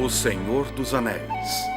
O Senhor dos Anéis.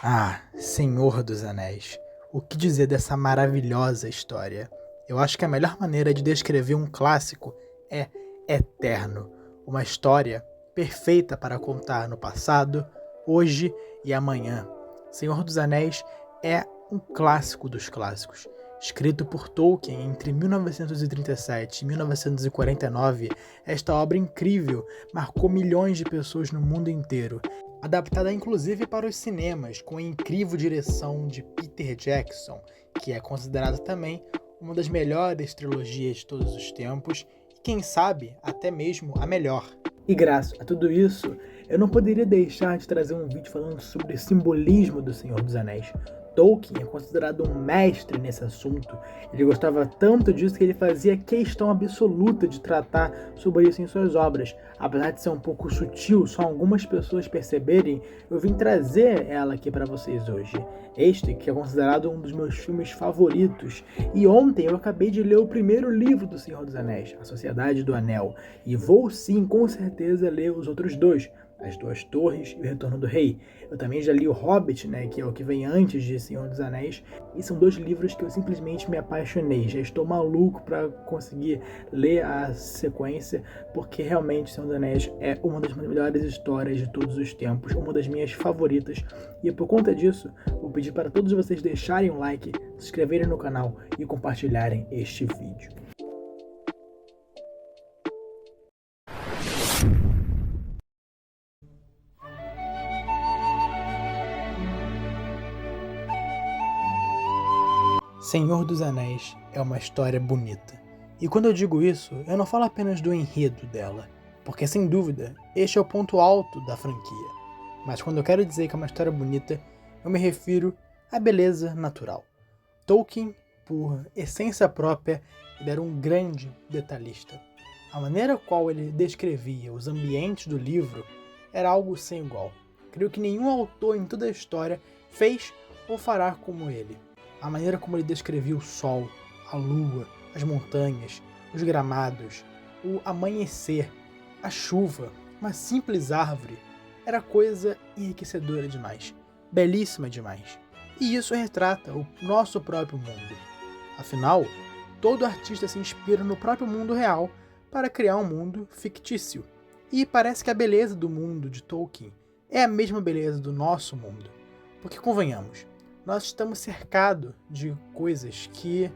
Ah, Senhor dos Anéis, o que dizer dessa maravilhosa história? Eu acho que a melhor maneira de descrever um clássico é eterno, uma história perfeita para contar no passado, hoje e amanhã. Senhor dos Anéis é um clássico dos clássicos. Escrito por Tolkien entre 1937 e 1949, esta obra incrível marcou milhões de pessoas no mundo inteiro. Adaptada inclusive para os cinemas, com a incrível direção de Peter Jackson, que é considerada também uma das melhores trilogias de todos os tempos, e quem sabe até mesmo a melhor. E graças a tudo isso, eu não poderia deixar de trazer um vídeo falando sobre o simbolismo do Senhor dos Anéis. Tolkien é considerado um mestre nesse assunto. Ele gostava tanto disso que ele fazia questão absoluta de tratar sobre isso em suas obras. Apesar de ser um pouco sutil, só algumas pessoas perceberem, eu vim trazer ela aqui para vocês hoje. Este que é considerado um dos meus filmes favoritos. E ontem eu acabei de ler o primeiro livro do Senhor dos Anéis, A Sociedade do Anel. E vou sim, com certeza, ler os outros dois, As Duas Torres e O Retorno do Rei. Eu também já li O Hobbit, que é o que vem antes de Senhor dos Anéis, e são dois livros que eu simplesmente me apaixonei. Já estou maluco para conseguir ler a sequência, porque realmente Senhor dos Anéis é uma das melhores histórias de todos os tempos, uma das minhas favoritas, e por conta disso, vou pedir para todos vocês deixarem um like, se inscreverem no canal e compartilharem este vídeo. Senhor dos Anéis é uma história bonita. E quando eu digo isso, eu não falo apenas do enredo dela, porque sem dúvida, este é o ponto alto da franquia. Mas quando eu quero dizer que é uma história bonita, eu me refiro à beleza natural. Tolkien, por essência própria, ele era um grande detalhista. A maneira qual ele descrevia os ambientes do livro era algo sem igual. Creio que nenhum autor em toda a história fez ou fará como ele. A maneira como ele descrevia o sol, a lua, as montanhas, os gramados, o amanhecer, a chuva, uma simples árvore, era coisa enriquecedora demais, belíssima demais. E isso retrata o nosso próprio mundo. Afinal, todo artista se inspira no próprio mundo real para criar um mundo fictício. E parece que a beleza do mundo de Tolkien é a mesma beleza do nosso mundo. Porque convenhamos, nós estamos cercados de coisas que,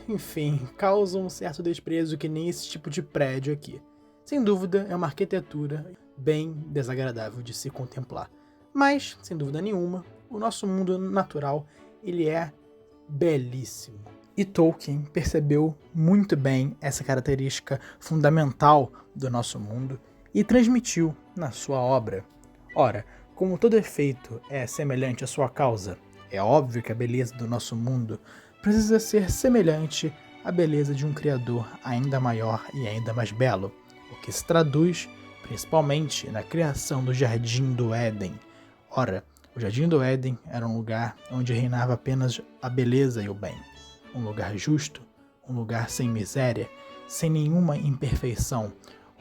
enfim, causam um certo desprezo, que nem esse tipo de prédio aqui. Sem dúvida, é uma arquitetura bem desagradável de se contemplar. Mas, sem dúvida nenhuma, o nosso mundo natural, ele é belíssimo. E Tolkien percebeu muito bem essa característica fundamental do nosso mundo e transmitiu na sua obra. Ora, como todo efeito é semelhante à sua causa, é óbvio que a beleza do nosso mundo precisa ser semelhante à beleza de um Criador ainda maior e ainda mais belo, o que se traduz principalmente na criação do Jardim do Éden. Ora, o Jardim do Éden era um lugar onde reinava apenas a beleza e o bem, um lugar justo, um lugar sem miséria, sem nenhuma imperfeição,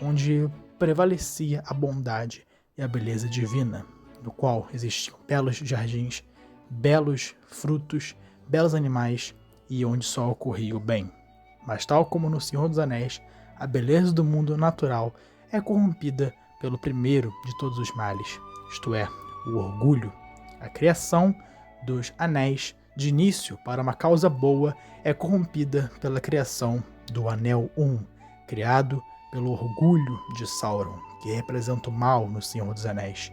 onde prevalecia a bondade e a beleza divina, no qual existiam belos jardins, belos frutos, belos animais e onde só ocorria o bem. Mas tal como no Senhor dos Anéis, a beleza do mundo natural é corrompida pelo primeiro de todos os males, isto é, o orgulho. A criação dos anéis de início para uma causa boa é corrompida pela criação do Anel 1, criado pelo orgulho de Sauron, que representa o mal no Senhor dos Anéis.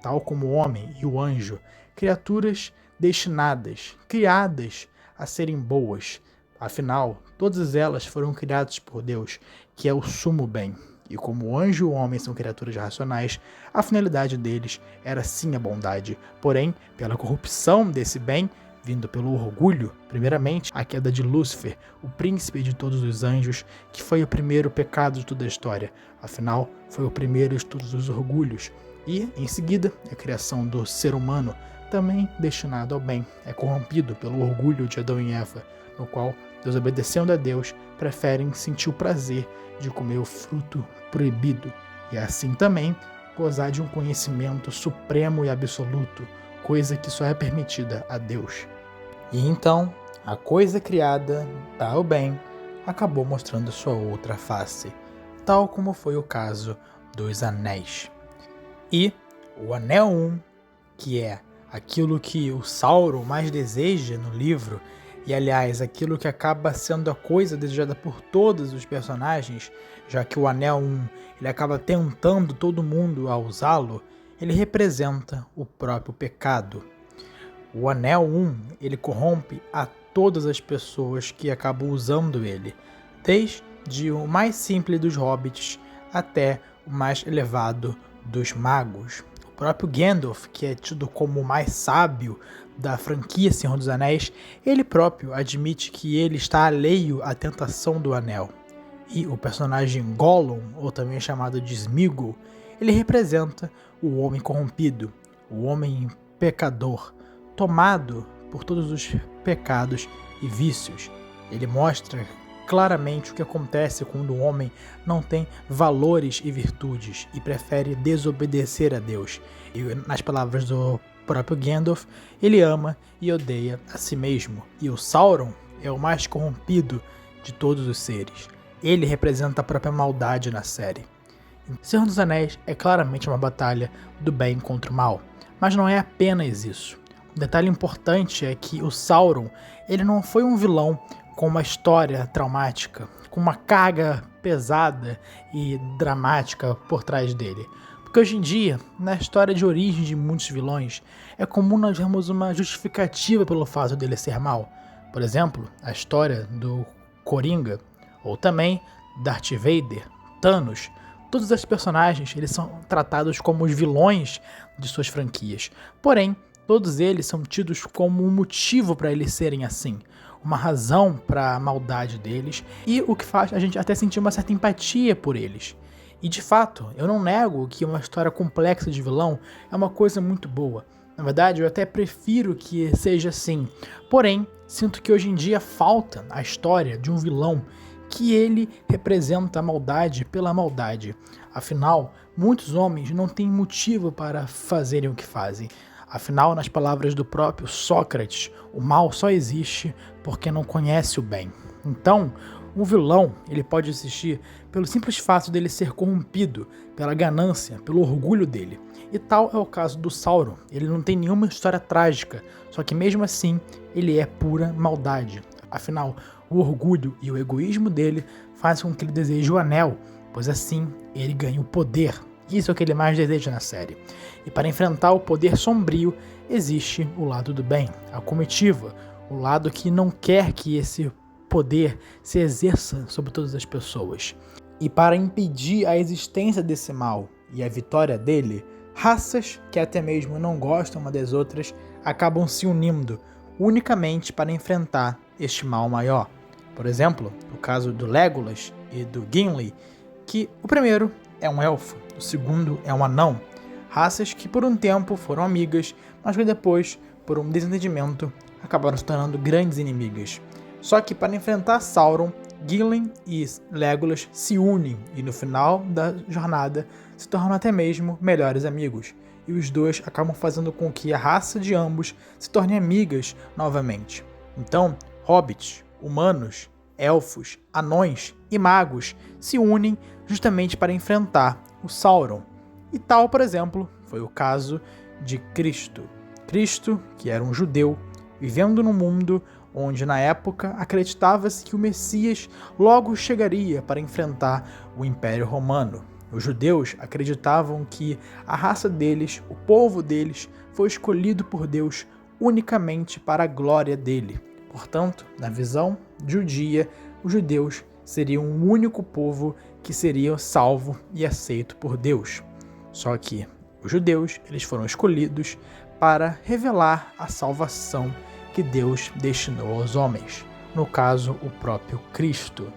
tal como o homem e o anjo, criaturas destinadas, criadas a serem boas. Afinal, todas elas foram criadas por Deus, que é o sumo bem. E como o anjo e o homem são criaturas racionais, a finalidade deles era sim a bondade. Porém, pela corrupção desse bem, vindo pelo orgulho, primeiramente a queda de Lúcifer, o príncipe de todos os anjos, que foi o primeiro pecado de toda a história. Afinal, foi o primeiro de todos os orgulhos. E, em seguida, a criação do ser humano, também destinado ao bem, é corrompido pelo orgulho de Adão e Eva, no qual, desobedecendo a Deus, preferem sentir o prazer de comer o fruto proibido e assim também gozar de um conhecimento supremo e absoluto, coisa que só é permitida a Deus. E então, a coisa criada para o bem acabou mostrando sua outra face, tal como foi o caso dos anéis. E o Anel 1, que é aquilo que o Sauron mais deseja no livro, e aliás, aquilo que acaba sendo a coisa desejada por todos os personagens, já que o Anel 1 ele acaba tentando todo mundo a usá-lo, ele representa o próprio pecado. O Anel 1 ele corrompe a todas as pessoas que acabam usando ele, desde o mais simples dos hobbits até o mais elevado dos magos. O próprio Gandalf, que é tido como o mais sábio da franquia Senhor dos Anéis, ele próprio admite que ele está alheio à tentação do Anel. E o personagem Gollum, ou também chamado de Sméagol, ele representa o homem corrompido, o homem pecador, tomado por todos os pecados e vícios. Ele mostra claramente o que acontece quando o homem não tem valores e virtudes e prefere desobedecer a Deus. E nas palavras do próprio Gandalf, ele ama e odeia a si mesmo. E o Sauron é o mais corrompido de todos os seres. Ele representa a própria maldade na série. Senhor dos Anéis é claramente uma batalha do bem contra o mal, mas não é apenas isso. Um detalhe importante é que o Sauron ele não foi um vilão com uma história traumática, com uma carga pesada e dramática por trás dele. Porque hoje em dia, na história de origem de muitos vilões, é comum nós vermos uma justificativa pelo fato dele ser mal. Por exemplo, a história do Coringa, ou também Darth Vader, Thanos. Todos esses personagens eles são tratados como os vilões de suas franquias. Porém, todos eles são tidos como um motivo para eles serem assim, uma razão para a maldade deles e o que faz a gente até sentir uma certa empatia por eles. E de fato, eu não nego que uma história complexa de vilão é uma coisa muito boa. Na verdade, eu até prefiro que seja assim. Porém, sinto que hoje em dia falta a história de um vilão que ele representa a maldade pela maldade. Afinal, muitos homens não têm motivo para fazerem o que fazem. Afinal, nas palavras do próprio Sócrates, o mal só existe porque não conhece o bem. Então, um vilão ele pode existir pelo simples fato dele ser corrompido, pela ganância, pelo orgulho dele. E tal é o caso do Sauron. Ele não tem nenhuma história trágica, só que mesmo assim ele é pura maldade. Afinal, o orgulho e o egoísmo dele fazem com que ele deseje o anel, pois assim ele ganha o poder. Isso é o que ele mais deseja na série. E para enfrentar o poder sombrio, existe o lado do bem, a comitiva, o lado que não quer que esse poder se exerça sobre todas as pessoas. E para impedir a existência desse mal e a vitória dele, raças que até mesmo não gostam uma das outras acabam se unindo unicamente para enfrentar este mal maior. Por exemplo, o caso do Legolas e do Gimli, que o primeiro é um elfo, o segundo é um anão, raças que por um tempo foram amigas, mas que depois, por um desentendimento, acabaram se tornando grandes inimigas. Só que para enfrentar Sauron, Gimli e Legolas se unem e no final da jornada se tornam até mesmo melhores amigos. E os dois acabam fazendo com que a raça de ambos se torne amigas novamente. Então, hobbits, humanos, elfos, anões e magos se unem justamente para enfrentar o Sauron. E tal, por exemplo, foi o caso de Cristo. Cristo, que era um judeu, vivendo num mundo onde na época acreditava-se que o Messias logo chegaria para enfrentar o Império Romano. Os judeus acreditavam que a raça deles, o povo deles, foi escolhido por Deus unicamente para a glória dele. Portanto, na visão judia, os judeus seriam o único povo que seria salvo e aceito por Deus. Só que os judeus, eles foram escolhidos para revelar a salvação que Deus destinou aos homens, no caso, o próprio Cristo.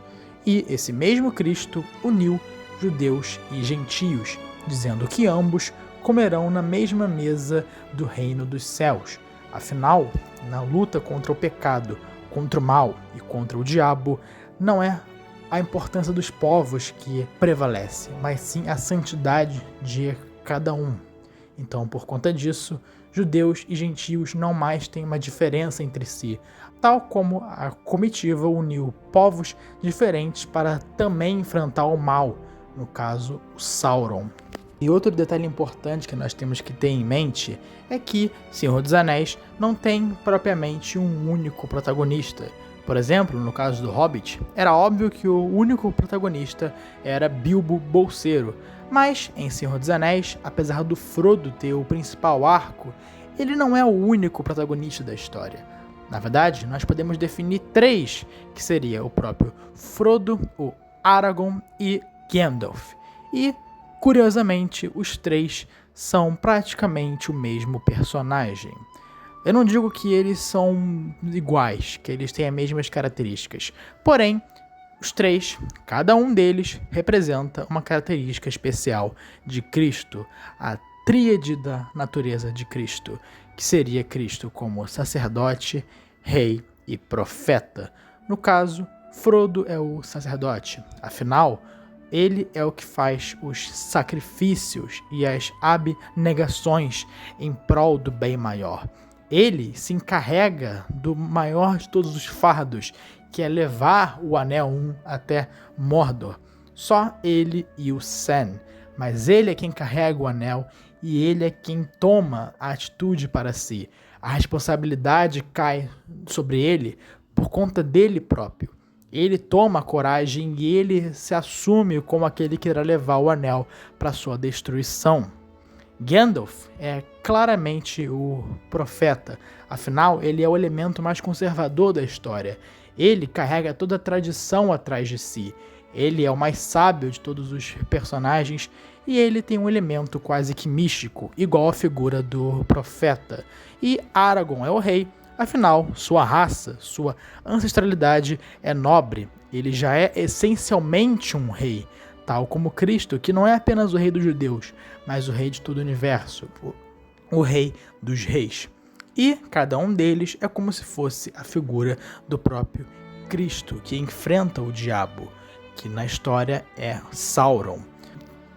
E esse mesmo Cristo uniu judeus e gentios, dizendo que ambos comerão na mesma mesa do reino dos céus. Afinal, na luta contra o pecado, contra o mal e contra o diabo, não é a importância dos povos que prevalece, mas sim a santidade de cada um. Então, por conta disso, judeus e gentios não mais têm uma diferença entre si, tal como a comitiva uniu povos diferentes para também enfrentar o mal, no caso, o Sauron. E outro detalhe importante que nós temos que ter em mente é que Senhor dos Anéis não tem propriamente um único protagonista. Por exemplo, no caso do Hobbit, era óbvio que o único protagonista era Bilbo Bolseiro, mas em Senhor dos Anéis, apesar do Frodo ter o principal arco, ele não é o único protagonista da história. Na verdade, nós podemos definir 3, que seria o próprio Frodo, o Aragorn e Gandalf. E, curiosamente, os 3 são praticamente o mesmo personagem. Eu não digo que eles são iguais, que eles têm as mesmas características. Porém, os 3, cada um deles representa uma característica especial de Cristo, a tríade da natureza de Cristo, que seria Cristo como sacerdote, rei e profeta. No caso, Frodo é o sacerdote, afinal, ele é o que faz os sacrifícios e as abnegações em prol do bem maior. Ele se encarrega do maior de todos os fardos, que é levar o Anel 1 até Mordor. Só ele e o Sam, mas ele é quem carrega o anel e ele é quem toma a atitude para si. A responsabilidade cai sobre ele por conta dele próprio. Ele toma a coragem e ele se assume como aquele que irá levar o anel para sua destruição. Gandalf é claramente o profeta, afinal ele é o elemento mais conservador da história. Ele carrega toda a tradição atrás de si. Ele é o mais sábio de todos os personagens e ele tem um elemento quase que místico, igual a figura do profeta. E Aragorn é o rei, afinal, sua raça, sua ancestralidade é nobre. Ele já é essencialmente um rei, tal como Cristo, que não é apenas o rei dos judeus, mas o rei de todo o universo, o rei dos reis. E cada um deles é como se fosse a figura do próprio Cristo, que enfrenta o diabo, que na história é Sauron.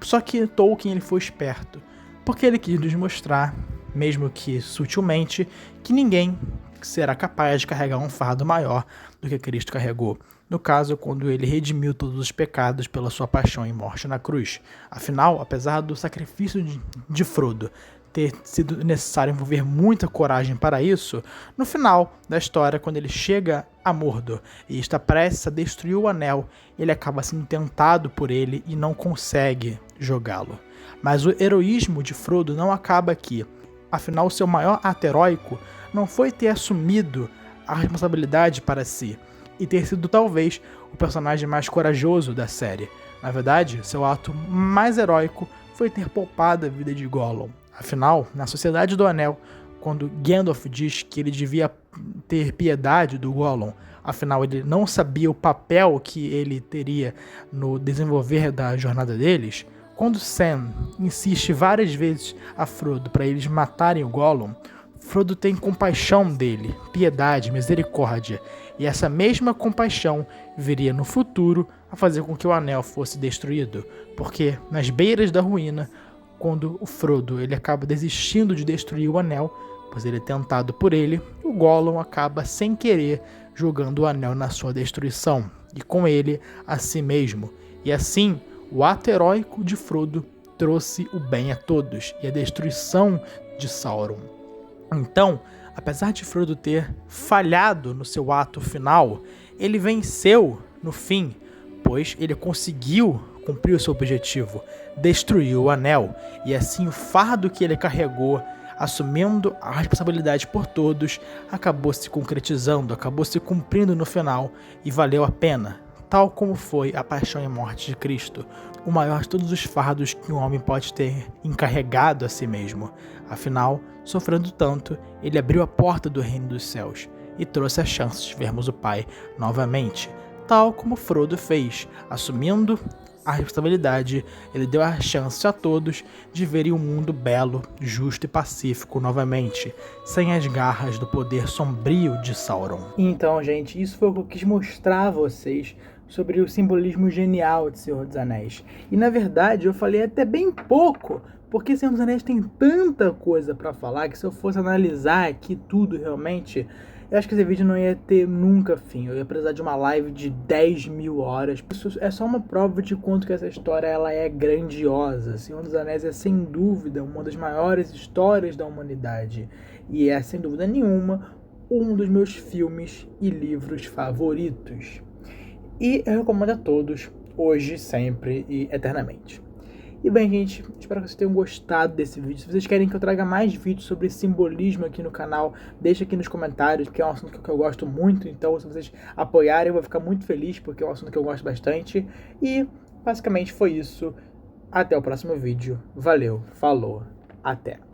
Só que Tolkien ele foi esperto, porque ele quis nos mostrar, mesmo que sutilmente, que ninguém será capaz de carregar um fardo maior do que Cristo carregou. No caso, quando ele redimiu todos os pecados pela sua paixão e morte na cruz. Afinal, apesar do sacrifício de Frodo ter sido necessário envolver muita coragem para isso, no final da história, quando ele chega a Mordor e está prestes a destruir o anel, ele acaba sendo tentado por ele e não consegue jogá-lo. Mas o heroísmo de Frodo não acaba aqui. Afinal, seu maior ato heróico não foi ter assumido a responsabilidade para si e ter sido talvez o personagem mais corajoso da série. Na verdade, seu ato mais heróico foi ter poupado a vida de Gollum. Afinal, na Sociedade do Anel, quando Gandalf diz que ele devia ter piedade do Gollum, afinal ele não sabia o papel que ele teria no desenvolver da jornada deles, quando Sam insiste várias vezes a Frodo para eles matarem o Gollum, Frodo tem compaixão dele, piedade, misericórdia, e essa mesma compaixão viria no futuro a fazer com que o anel fosse destruído, porque nas beiras da ruína, quando o Frodo ele acaba desistindo de destruir o anel, pois ele é tentado por ele, o Gollum acaba sem querer jogando o anel na sua destruição, e com ele a si mesmo. E assim, o ato heróico de Frodo trouxe o bem a todos, e a destruição de Sauron. Então, apesar de Frodo ter falhado no seu ato final, ele venceu no fim, pois ele conseguiu cumpriu seu objetivo, destruiu o anel, e assim o fardo que ele carregou, assumindo a responsabilidade por todos, acabou se concretizando, acabou se cumprindo no final e valeu a pena, tal como foi a paixão e morte de Cristo, o maior de todos os fardos que um homem pode ter encarregado a si mesmo. Afinal, sofrendo tanto, ele abriu a porta do reino dos céus e trouxe a chance de vermos o Pai novamente, tal como Frodo fez, assumindo a responsabilidade, ele deu a chance a todos de verem um mundo belo, justo e pacífico novamente, sem as garras do poder sombrio de Sauron. Então, gente, isso foi o que eu quis mostrar a vocês sobre o simbolismo genial de Senhor dos Anéis. E na verdade eu falei até bem pouco, porque Senhor dos Anéis tem tanta coisa pra falar que se eu fosse analisar aqui tudo realmente, eu acho que esse vídeo não ia ter nunca fim. Eu ia precisar de uma live de 10.000 horas. Isso é só uma prova de quanto que essa história ela é grandiosa. Senhor dos Anéis é sem dúvida uma das maiores histórias da humanidade. E é sem dúvida nenhuma um dos meus filmes e livros favoritos. E eu recomendo a todos, hoje, sempre e eternamente. E bem, gente, espero que vocês tenham gostado desse vídeo. Se vocês querem que eu traga mais vídeos sobre simbolismo aqui no canal, deixa aqui nos comentários, que é um assunto que eu gosto muito. Então, se vocês apoiarem, eu vou ficar muito feliz, porque é um assunto que eu gosto bastante. E, basicamente, foi isso. Até o próximo vídeo. Valeu, falou, até!